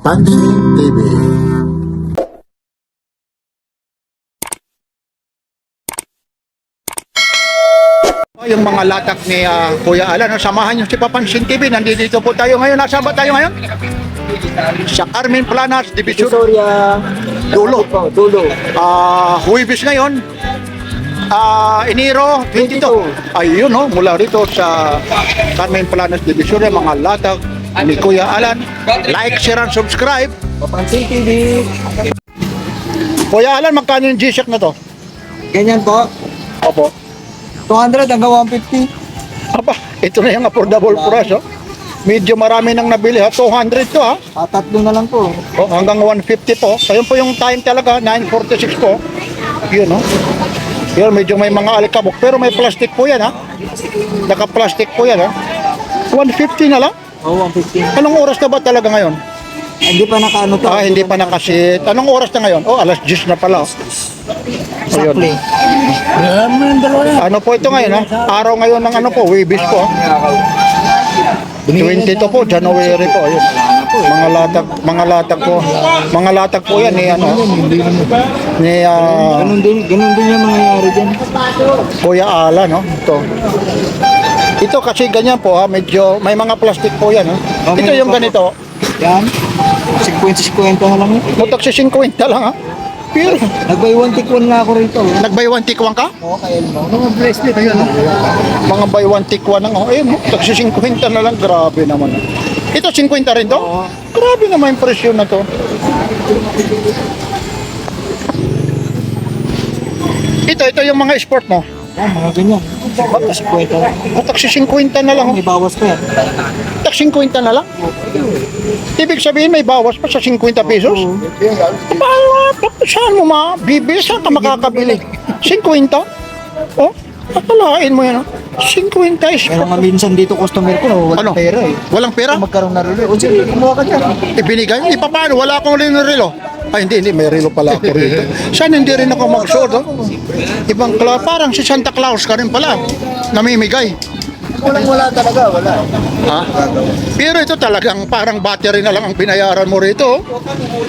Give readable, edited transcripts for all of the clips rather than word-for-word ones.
Papansin TV. Yung mga latak ni Kuya Alan, samahan nyo si Papansin TV. Nandito po tayo ngayon. Nasaan ba tayo ngayon? Sa Carmen Planas, Division Victoria, Dulo. Dulo. Huwibis ngayon. Enero 22. Ayun, mula rito sa Carmen Planas Division, mga latak ni Kuya Alan. Like, share, and subscribe. Papansin TV. Kuya Alan, magkano yung G-Shock na to? Ganyan po. Opo. 200 hanggang 150. Aba, ito na yung affordable price, Medyo marami nang nabili, 200 to, Tatlo na lang po. Hanggang 150 po. Ayun po yung time talaga, 9:46 po. Yun, Yun, medyo may mga alikabok. Pero may plastic po yan, Naka-plastic po yan, 150 na lang. Oo, 150. Anong oras na ba talaga ngayon? Hindi pa nakaano to. Hindi pa nakasit. Anong oras na ngayon? alas 10 na pala. Exactly. Ano po ito ngayon, Araw ngayon ng Webis po. 22 po, January po. Ayun. Mga latag po yan ni Ganun din yung mangyayari dyan. Kuya Ala, Ito kasi ganyan po, medyo may mga plastic po yan, Ito yung ganito. Yan. 50-50 na lang yun. Mutak si 50 lang, Pero Nag-buy one take one na ako rito. nag-buy one take one ka? Oo, kaya mo. Mga bracelet. Ayun, Mga buy one take one lang. Ayun, mutak si 50 na lang. Grabe naman. Ito 50 rin to? Oo. Grabe naman yung presyo na to. Ito yung mga sport mo. Yan, mga ganyan. 50 lang. Mutak si 50 na lang. May bawas pa yan. Tak 50 na lang? Ibig sabihin may bawas pa sa 50 pesos? Saan mo mabibili? Saan ka makakabili? 50? Akalain mo yan, 50 is... Pero nga minsan dito customer ko, walang pera eh. Walang pera? Magkaroon na relo. O sige, kumuha ka dyan. Ibinigay? Paano? Wala akong relo. Hindi, may relo pala ako rito. Saan hindi rin ako mag-suot, Ibang parang si Santa Claus ka rin pala. Namimigay. Wala talaga, wala. Pero ito talagang parang battery na lang ang binayaran mo rito.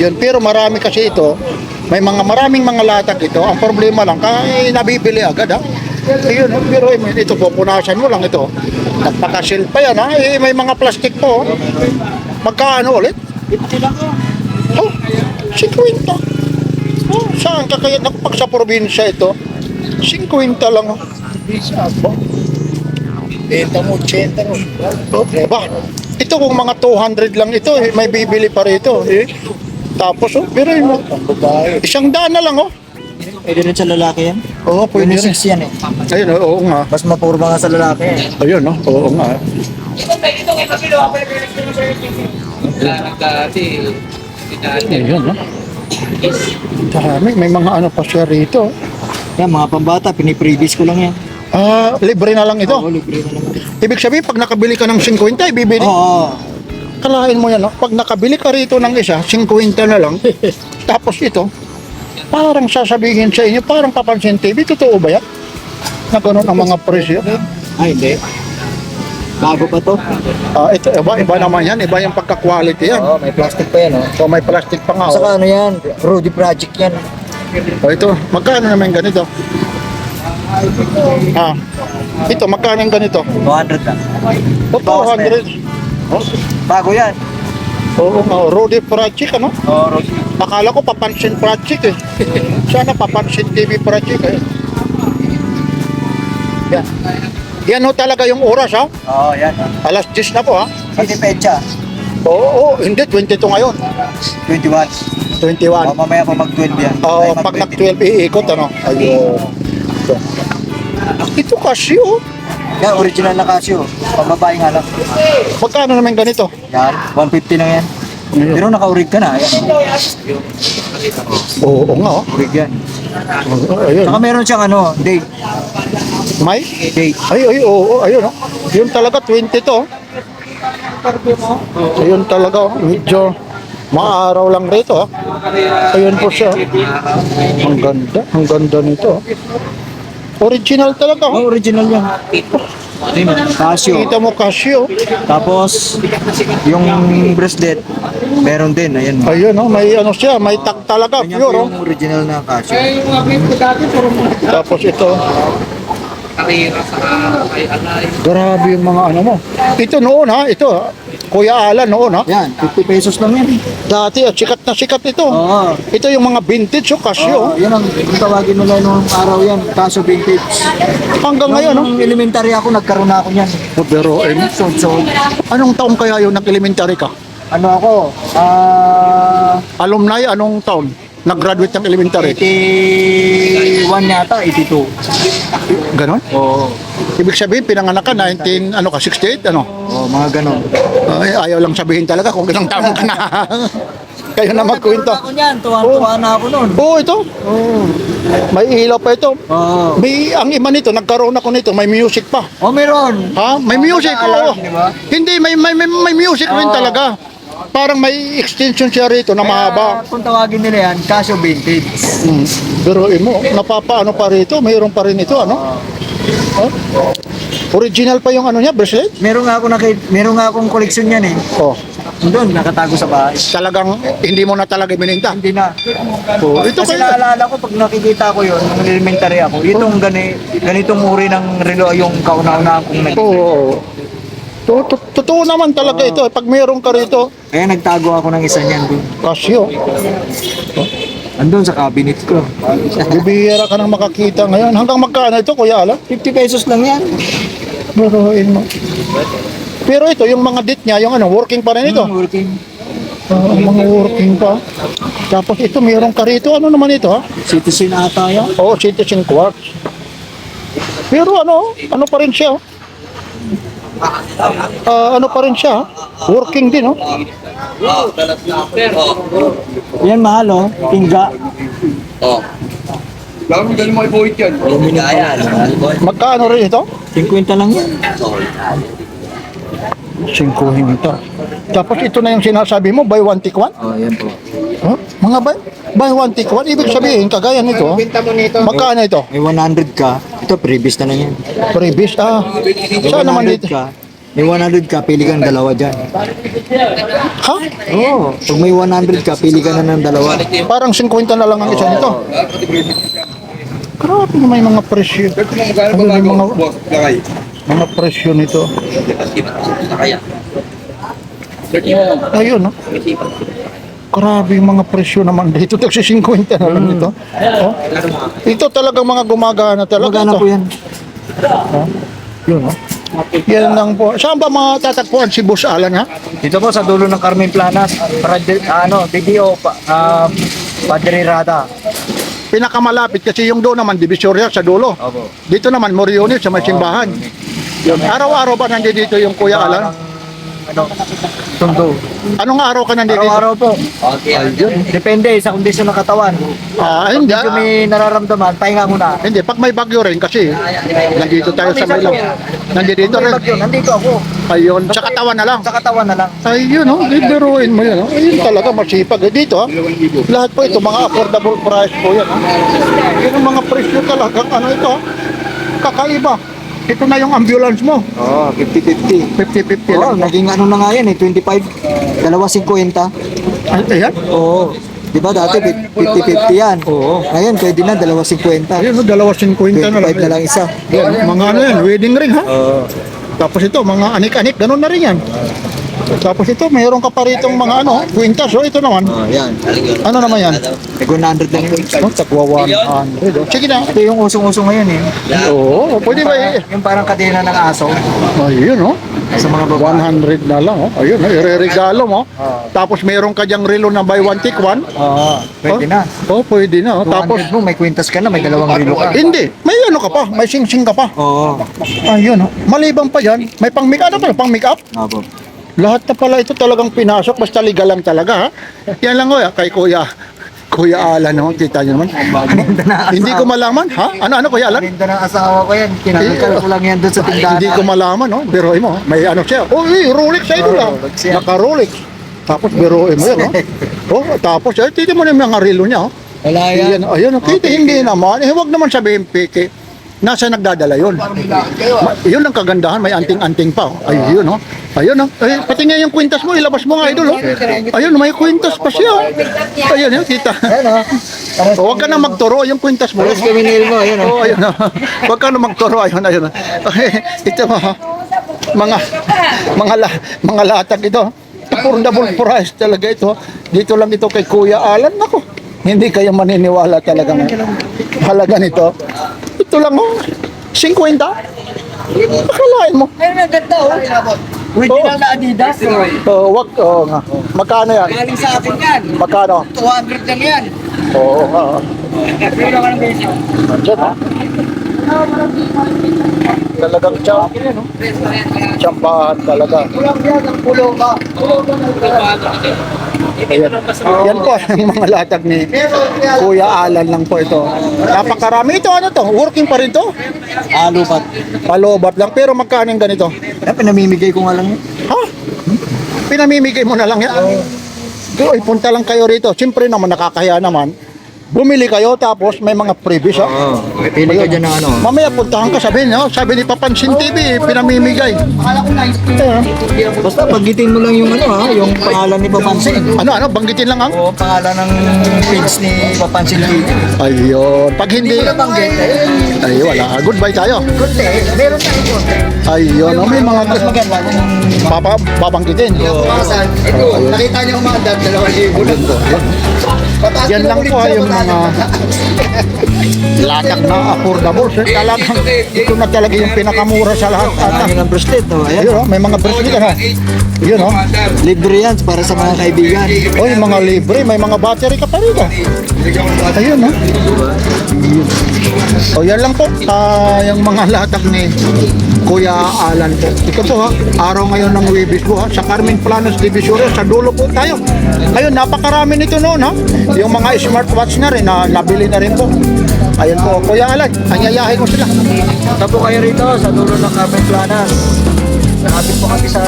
Yun, pero marami kasi ito. Maraming mga latag ito. Ang problema lang, nabibili agad, Ayun, pero ito pupunasan mo lang ito. Nagpakasil pa yan, may mga plastic po. Magkano ulit? 50 lang. 50. Saan ka kaya nagpag sa probinsya ito? 50 lang. Benta mo, 80 mo. Ito kung mga 200 lang ito, may bibili pa rito. Tapos, pero yun, 100 na lang, Pwede rin sa lalaki yan? Oo, pwede rin. 26 yan eh. Ayun, oo nga. Mas mapurma nga sa lalaki yan. Ayun, oo nga. Ayun, Dami, may mga ano pa siya rito. Yan, mga pambata, piniprevious ko lang yan. Libre na lang ito. Oo, libre na lang. Ibig sabihin, pag nakabili ka ng 50, ibibili. Oo. Kalahin mo yan, Pag nakabili ka rito ng isa, 50 na lang. Tapos ito, parang sasabihin sa inyo, parang Papansin TV, totoo ba yan? Na ganun ang mga presyo. Hindi. Bago pa to. Ito, iba naman yan, iba yung pagka-quality yan. Oo, may plastic pa yan. So may plastic pa nga. Saka ano yan, Rudy Project yan. Ito, magkano naman ganito? Ito, magkano yung ganito? 200 lang. 200. Bago yan. Oo nga, Rudy Project, Oo, Rudy. Akala ko Papansin Project, Sana Papansin TV Project, Yan. Yan talaga yung oras, Oo, yan. Alas 10 na po, Hindi pecha. Oo, hindi, 22 ngayon. 21. 21. Mamaya pa mag-12 yan. Pag nag-12 iikot, Ayun. Ito kasi, Yan, original na Casio. Pambabae nga lang. Magkano naman ganito? Yan, 150 lang yan. Pero naka-urig ka na. Yan. Oo nga, Urig yan. Ayun. Saka meron siyang date. May? Date. Oo, ayun, Yun talaga, 20 to. Ayun talaga, medyo maaraw lang rito, Ayun po siya. Ang ganda nito. Original talaga, Original yan. Casio. Kita mo Casio. Tapos, yung bracelet, Meron din, ayan. Ayun, oh, may ano siya, may tag talaga, Ganyan pure, po oh. yung original na Casio. Tapos ito, Karera sa kay Alay. grabe yung mga ano mo. Ito noon ha, ito, Kuya Alan noon ha. Yan, 50 pesos lang yan. Dati, sikat na sikat ito. Oo. Ito yung mga vintage, oh, Casio. Yan ang kung tawagin nila nung araw yan, Casio vintage. Hanggang ngayon, oh. Nung elementary ako, nagkaroon na ako niyan. Pero, So, anong taong kaya yung nag-elementary ka? ano ako, Alumni, anong taon? Nag-graduate ng elementary? 81 yata, 82. Ganon? Oo. Ibig sabihin, pinanganak ka, 68, ano? Oh, mga ganon. Ay, ayaw lang sabihin talaga kung ilang taon ka na. Kayo na magkwento. Ako niyan, tuwan-tuwa na ako noon. Oo, ito. Oo. May ilaw pa ito. Oo. Ang iba nito, nagkaroon ako nito, may music pa. Oh, meron. Ha? May music, oo. Di ba? Hindi, may music rin talaga. Parang may extension siya rito na mahaba. Kaya, kung tawagin nila yan, Casio vintage. Pero mo, napapaano pa rito, mayroon pa rin ito, ano? Oh? Original pa yung ano niya, bracelet? Meron nga akong koleksyon yan eh. Oh, Doon, nakatago sa bahay. talagang hindi mo na talaga bininta. Hindi na. Oh, ito Kasi kaya. naalala ko, pag nakikita ko yun, nung elementary ako, itong ganitong uri ng relo yung kauna-una kong Oo. Totoo naman talaga ito. Pag mayroon ka rito, Kaya nagtago ako ng isa niyan doon. Casio. Andun sa cabinet ko. Bibihira ka nang makakita ngayon. Hanggang magkano ito, Kuya Alan? 50 pesos lang yan. Buruin mo. Pero ito, yung mga dit niya, yung ano, working pa rin ito. Working. Mga working pa. Tapos ito, mayroon ka rito. Ano naman ito, ha? Citizen ata yan. Oo, citizen quartz. Pero ano pa rin siya, oh. Ano pa rin siya, working din, oh. Yan mahal oh. Tingga. Bakit galing mo i-void yan? Magkano rin ito? 50 lang yan. 5 ito. Tapos ito na yung sinasabi mo, buy one take one? Oh, yan po. Huh? Mga buy one take one? Ibig sabihin, kagaya nito, oh. Magkano ito? May 100 ka. Ito, previous na lang yan. Previous, May Saan naman 100 dito? ka. May 100 ka, pili ka ng dalawa dyan. Ha? Oo. Pag may 100 ka, pili ka na ng dalawa. Parang 50 na lang ang isa nito. Grabe na may mga presyo. Magkano Ano ba yung bago? mga- Boss, lakay. Mga presyo nito. Ayun, no? Grabe yung mga presyo naman dito. Tagsi 50 na lang dito. Oh. Ito talagang mga gumagana talaga. Magkano ito. po yan? Yun, no? Yan lang po. Saan ba mga tatagpuan si Boss Alan, ha? Dito po sa dulo ng Carmen Planas. DDO, Padre Rada. Pinakamalapit kasi yung doon naman, Divisoria sa dulo. Opo. Dito naman, Moriones sa may simbahan. Yun. Araw-araw ba nandito yung Kuya Alan? Ano? Tundo. Anong araw ka nandito? Araw-araw po. Depende sa kondisyon ng katawan. Hindi. Medyo may nararamdaman, pahinga muna. Hindi, pag may bagyo rin kasi nandito tayo sa Maylong. Nandito Kung may rin. bagyo, nandito ako. Ayun, sa katawan na lang. Sa katawan na lang. Ayun, oh, bibiruin mo yan. Oh. Ayun talaga, masipag. Dito, lahat po ito, mga affordable price po yan. Yun ang mga presyo talagang ano ito, kakaiba. Ito na yung ambulance mo. Oo, 50-50. 50-50 Oo, lang. naging ano na nga yan eh, 25, 2.50. Ayan. Oo. Di ba dati 50-50 yan? Oo. Ngayon pwede na 2.50. Ayun, 2.50 na lang. 25 na lang isa. Yan, mga ano yan, wedding ring ha. Oo. Tapos ito, mga anik-anik, ganun na rin yan. Tapos ito, mayroon ka pa rito mga ano, kwintas. So ito naman, Oh, yan. ano naman yan? May 100 lang yun. Oh, tagwa 100. Oh. Sige na. Ito yung usong-usong ngayon eh. Oo, pwede ba eh? Yung parang kadena ng aso Ayun, oh. sa mga babae. 100 na lang, oh. Ayun, oh, ireregalo mo. Tapos meron ka diyang relo na buy one take one. Oo, pwede na. Oh, pwede na. Oh. Tapos, 200 mo, may kwintas ka na, may dalawang rilo ka. hindi. May ano ka pa, may sing-sing ka pa. Oo. Ayun, oh. Maliban pa yan, may pang-make up. Ano pa, pang-make up? Opo. Lahat na pala ito talagang pinasok, basta legal lang talaga, ha? Yan lang, oh, kay Kuya Alan, no? Kita niyo naman. Paninda na asawa. Hindi ko malaman, ha? Ano, Kuya Alan? Paninda ng asawa ko yan. Kinakakal ko lang yan doon sa tindahan. Hindi ko malaman, no? Biruin mo, may ano siya. Oh, Rolex sa ito lang. Rolex yan. Naka-Rolex. Tapos biruin mo yan, no? Oh, tapos, titi mo na yung mga relo niya, oh. Wala yan. Ayun, okay, hindi naman. Huwag naman sabihin peke. nasa nagdadala yun. Yun ang kagandahan, may anting-anting pa. Oh. Ayun, oh. Ayun, oh. Ay, pati nga yung kwintas mo, ilabas mo nga, idol, oh. Ayun, may kwintas pa siya, oh. Ayun, oh, kita. Ayan, oh. Huwag ka na magturo yung kwintas mo. Pares criminal mo, ayan, oh. Oh, ayun, oh. Huwag ka na magturo, ayun, ayun. Okay, ito, oh. Mga latag ito. Affordable price talaga ito. Dito lang ito kay Kuya Alan. Nako, hindi kayo maniniwala talaga ng halaga nito. Ito lang, oh. 50. Akalain mo. Ayun, ang ganda, oh. Original na Adidas. Wag, nga. Magkano yan? Galing sa akin yan. Magkano? 200 lang yan. Oo, nga. Pero ka ng beso. Diyan, ha? Talagang tsambahan talaga. Kulang yan, ang pulo ka. Ayan. Yan po ang mga latag ni Kuya Alan lang po ito. Napakarami ito. Ano to? Working pa rin to? Lupat. Palobat lang. Pero magkano yung ganito? Pinamimigay ko nga lang yun. Ha? Pinamimigay mo na lang yan? Ay, punta lang kayo rito. Siyempre naman nakakaya naman. Bumili kayo tapos may mga freebies, ha? Oo. Pili ka dyan ng ano. Mamaya puntahan ka, sabi niyo, sabi ni Papansin TV, pinamimigay. Basta paggitin mo lang yung ano, yung pangalan ni Papansin. Ano, banggitin lang ang? O pangalan ng page ni Papansin TV. Ayun. Pag hindi, Hindi ko na banggit. ay wala. Goodbye tayo. Kunti. Meron tayo kunti. Ayun, may mga Mas maganda kung babanggitin. pumasan. Ito, nakita niyo ang mga dad, 2,000 lang. Pataas Yan ko lang ulit po siya, yung mga latag na affordable. Talagang ito na talaga yung pinakamura sa lahat. Marami ng bracelet, oh. Ayan. Ayun, may mga bracelet, ano? Yun, oh. Libre yan para sa mga kaibigan. Oy, mga libre, may mga battery ka pa rin, ah. Ayun, oh. O, yan lang po. Yung mga latag ni Kuya Alan po. Ito po, ha. Araw ngayon ng Webis po, ha. Sa Carmen Planos Divisoria, sa dulo po tayo. Ayun, napakarami nito noon, ha. Yung mga smartwatch na rin, na nabili na rin po. Ayun po, Kuya Alan, anyayahin ko sila. Tapo kayo rito sa dulo ng Carmen Planas. Nakapit po kami sa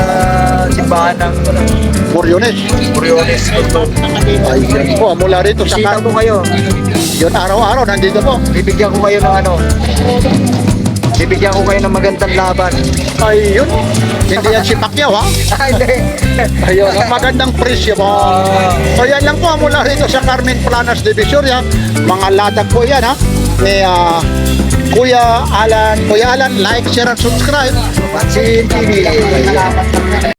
simbahan ng Coriones. Coriones. Ayun po, mula rito sa Bisita po kayo. Yun, araw-araw, nandito po. Bibigyan ko kayo ng ano. Bibigyan ko kayo ng magandang laban. Ayun, hindi yan si Pacquiao, ha. Hindi. Ayun, ang magandang presyo po. So yan lang po mula rito sa Carmen Planas Divisoria. Mga latag po yan, ha. Ni Kuya Alan, like, share, at subscribe. Pansin TV.